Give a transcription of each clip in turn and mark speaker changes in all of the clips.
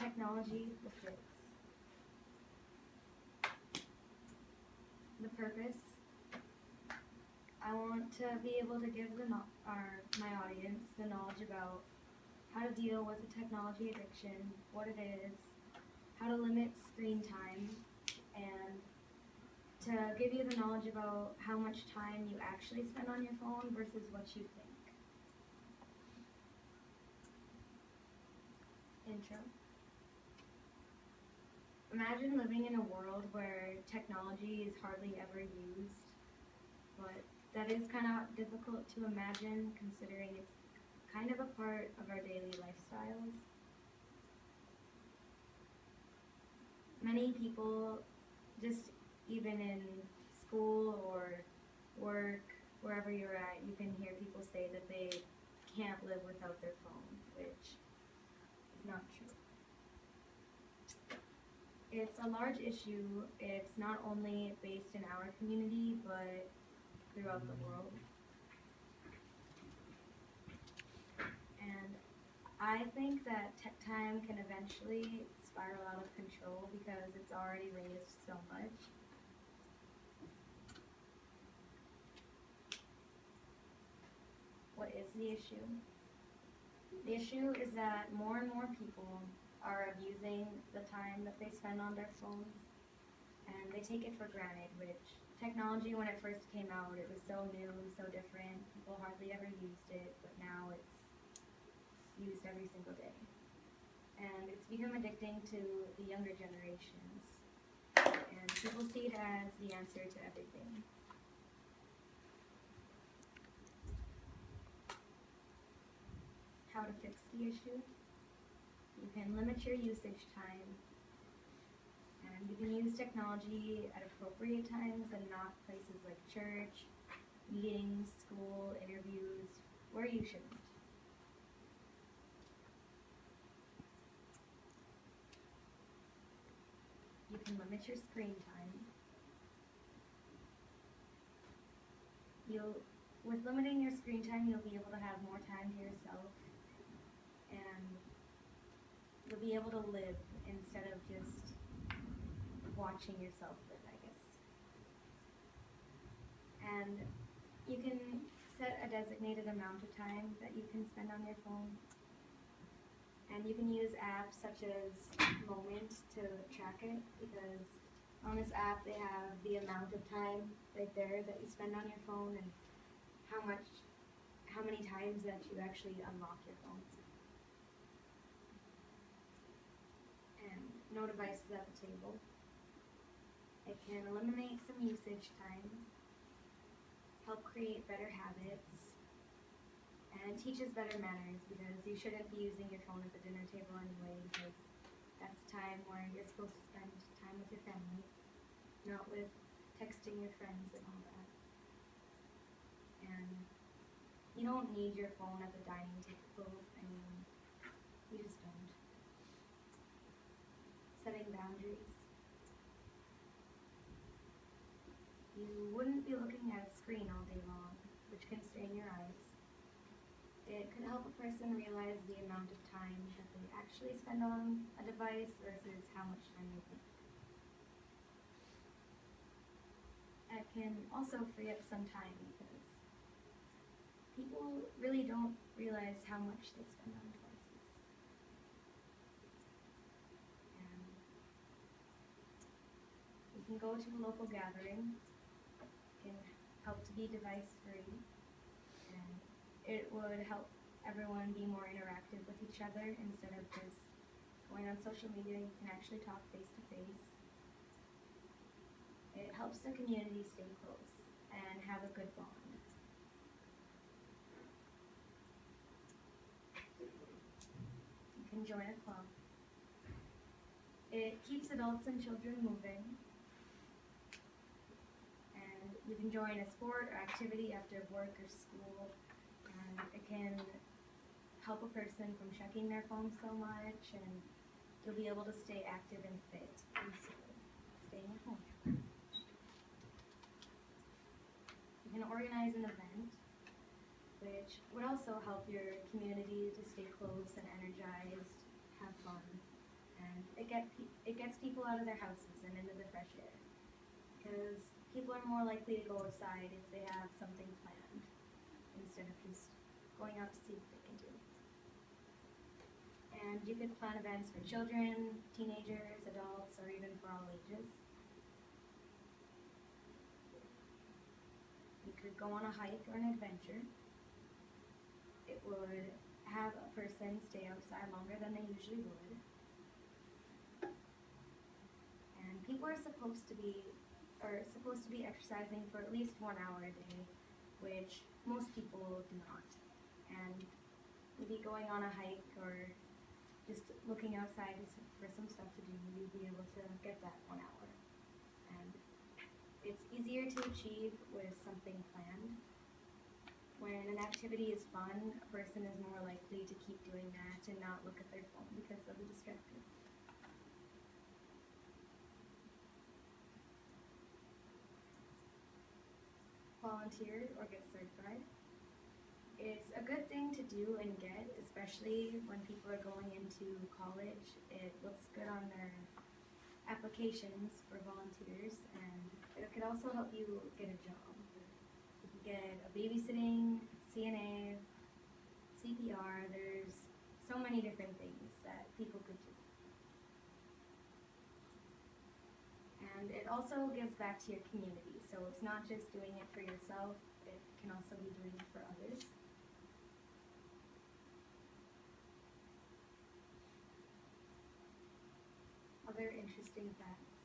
Speaker 1: technology, the fix. The purpose. I want to be able to give my audience the knowledge about how to deal with a technology addiction, what it is, how to limit screen time, and to give you the knowledge about how much time you actually spend on your phone versus what you think. Intro. Imagine living in a world where technology is hardly ever used, but that is kind of difficult to imagine considering it's kind of a part of our daily lifestyles. Many people, just even in school or work, wherever you're at, you can hear people say that they can't live without their phone, which is not true. It's a large issue. It's not only based in our community, but throughout the world. And I think that tech time can eventually spiral out of control because it's already raised so much. What is the issue? The issue is that more and more people are abusing the time that they spend on their phones, and they take it for granted, which technology, when it first came out, it was so new, so different, people hardly ever used it, but now it's used every single day. And it's become addicting to the younger generations, and people see it as the answer to everything. How to fix the issue? You can limit your usage time, and you can use technology at appropriate times and not places like church, meetings, school, interviews, where you shouldn't. You can limit your screen time. With limiting your screen time, you'll be able to have more time to yourself, and you'll be able to live instead of just watching yourself live, I guess. And you can set a designated amount of time that you can spend on your phone. And you can use apps such as Moment to track it, because on this app they have the amount of time right there that you spend on your phone and how many times that you actually unlock your phone. And no devices at the table. It can eliminate some usage time, help create better habits, and teaches better manners, because you shouldn't be using your phone at the dinner table anyway, because that's time where you're supposed to spend time with your family, not with texting your friends and all that. And you don't need your phone at the dining table. I mean, you just don't. Setting boundaries. You wouldn't be looking at a screen all day long, which can strain your eyes. It could help a person realize the amount of time that they actually spend on a device versus how much time they think. It can also free up some time, because people really don't realize how much they spend on devices. And you can go to a local gathering. It can help to be device free, and it would help everyone be more interactive with each other instead of just going on social media. You can actually talk face to face. It helps the community stay close and have a good bond. You can join a club. It keeps adults and children moving. And you can join a sport or activity after work or school. And it can help a person from checking their phone so much, and you'll be able to stay active and fit instead of staying at home. You can organize an event, which would also help your community to stay close and energized, have fun, and it gets people out of their houses and into the fresh air. Because people are more likely to go outside if they have something planned instead of just going out to see what they can do. And you could plan events for children, teenagers, adults, or even for all ages. You could go on a hike or an adventure. It would have a person stay outside longer than they usually would. And people are supposed to be exercising for at least 1 hour a day, which most people do not. And maybe going on a hike or just looking outside for some stuff to do, you'll be able to get that 1 hour. And it's easier to achieve with something planned. When an activity is fun, a person is more likely to keep doing that and not look at their phone because they'll be distracted. Volunteer or get certified. It's a good thing to do and get, especially when people are going into college. It looks good on their applications for volunteers, and it could also help you get a job. You can get a babysitting, CNA, CPR. There's so many different things that people could do. And it also gives back to your community, so it's not just doing it for yourself, it can also be doing it for others. Other interesting facts.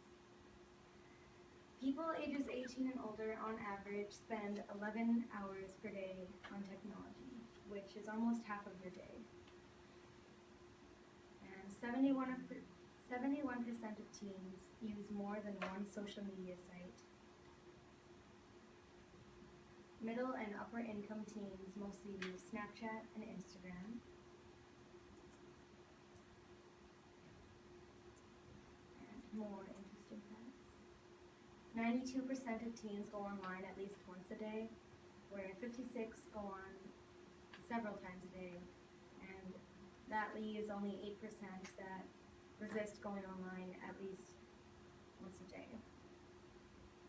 Speaker 1: People ages 18 and older on average spend 11 hours per day on technology, which is almost half of your day. And 71% of teens use more than one social media site. Middle and upper income teens mostly use Snapchat and Instagram. And more interesting facts. 92% of teens go online at least once a day, where 56 go on several times a day, and that leaves only 8% that resist going online at least once a day.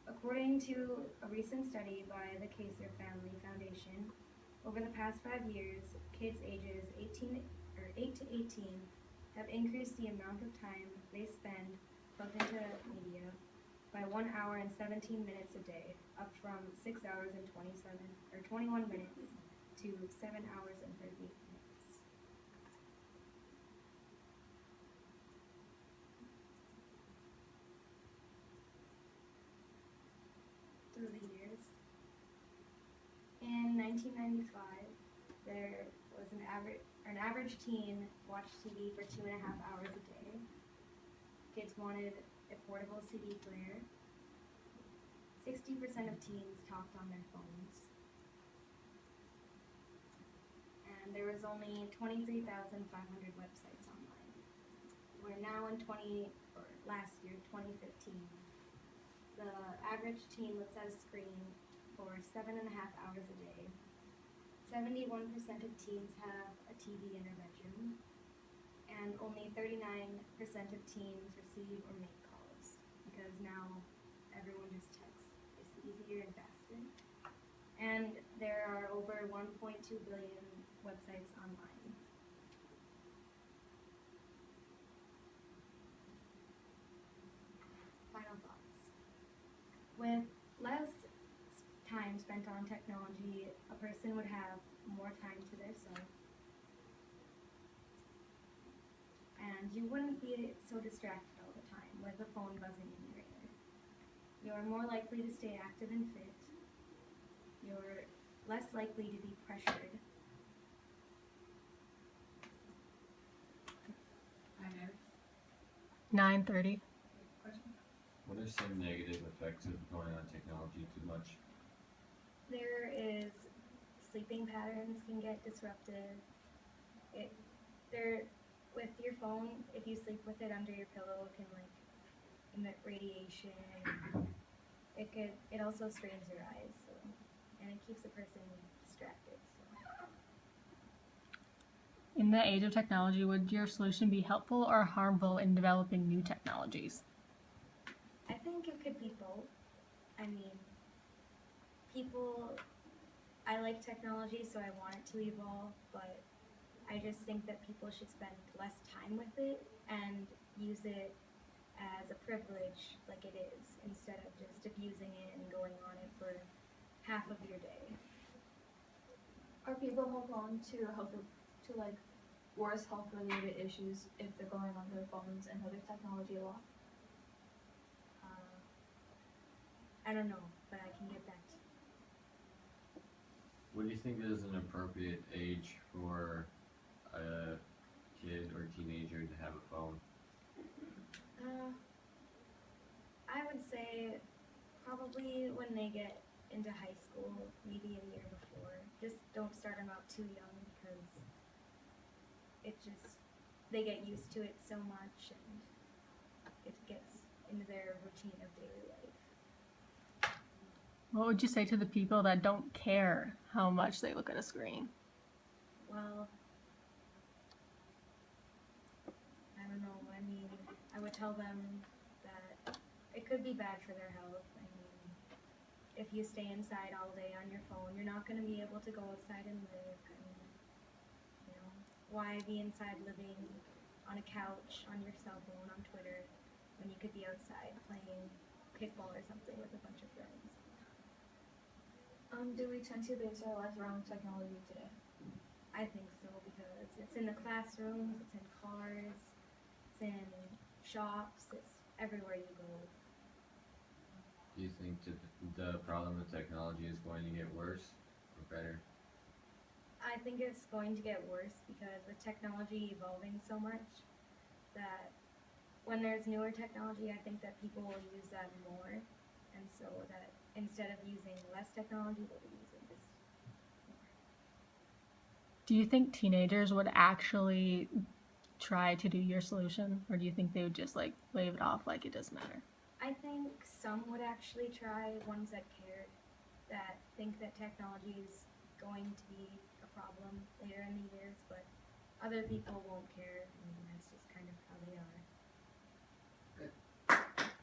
Speaker 1: According to a recent study by the Kaiser Family Foundation, over the past 5 years, kids ages 8 to 18 have increased the amount of time they spend plugged into media by 1 hour and 17 minutes a day, up from 6 hours and 21 minutes to 7 hours and 38 minutes. Through the years. In 1995, there was an average teen watched TV for 2.5 hours a day. Kids wanted a portable CD player. 60% of teens talked on their phones. And there was only 23,500 websites online. We're now in last year, 2015. The average teen looks at a screen for 7.5 hours a day. 71% of teens have a TV in their bedroom, and only 39% of teens receive or make calls, because now everyone just texts. It's easier and faster. And there are over 1.2 billion websites online. Final thoughts. With less time spent on technology, a person would have more time to themselves. And you wouldn't be so distracted all the time with the phone buzzing in your ear. You're more likely to stay active and fit. You're less likely to be pressured.
Speaker 2: 9:30.
Speaker 3: What are some negative effects of going on technology too much?
Speaker 1: There is sleeping patterns can get disrupted. With your phone, if you sleep with it under your pillow, it can emit radiation. It also strains your eyes, and it keeps a person distracted. So.
Speaker 2: In the age of technology, would your solution be helpful or harmful in developing new technologies?
Speaker 1: I think it could be both. I mean, I like technology, so I want it to evolve, but I just think that people should spend less time with it and use it as a privilege like it is, instead of just abusing it and going on it for half of your day.
Speaker 4: Are people more prone to like worse health related issues if they're going on their phones and other technology a lot?
Speaker 1: I don't know, but I can get back to you.
Speaker 3: What do you think is an appropriate age for a kid or teenager to have a phone?
Speaker 1: I would say probably when they get into high school, maybe a year before. Just don't start them out too young, because they get used to it so much and it gets into their routine of daily life.
Speaker 2: What would you say to the people that don't care how much they look at a screen?
Speaker 1: Well, I don't know. I mean, I would tell them that it could be bad for their health. I mean, if you stay inside all day on your phone, you're not going to be able to go outside and live. I mean, why be inside living on a couch, on your cell phone, on Twitter, when you could be outside playing kickball or something with a bunch of friends?
Speaker 4: Do we tend to base our life around technology today?
Speaker 1: I think so, because it's in the classrooms, it's in cars, it's in shops, it's everywhere you go.
Speaker 3: Do you think the problem with technology is going to get worse or better?
Speaker 1: I think it's going to get worse, because with technology evolving so much, that when there's newer technology, I think that people will use that more, and so that instead of using less technology, they'll be using this more.
Speaker 2: Do you think teenagers would actually try to do your solution, or do you think they would just like wave it off like it doesn't matter?
Speaker 1: I think some would actually try, ones that cared, that think that technology is going to be a problem later in the years, but other people won't care, and that's just kind of how they are.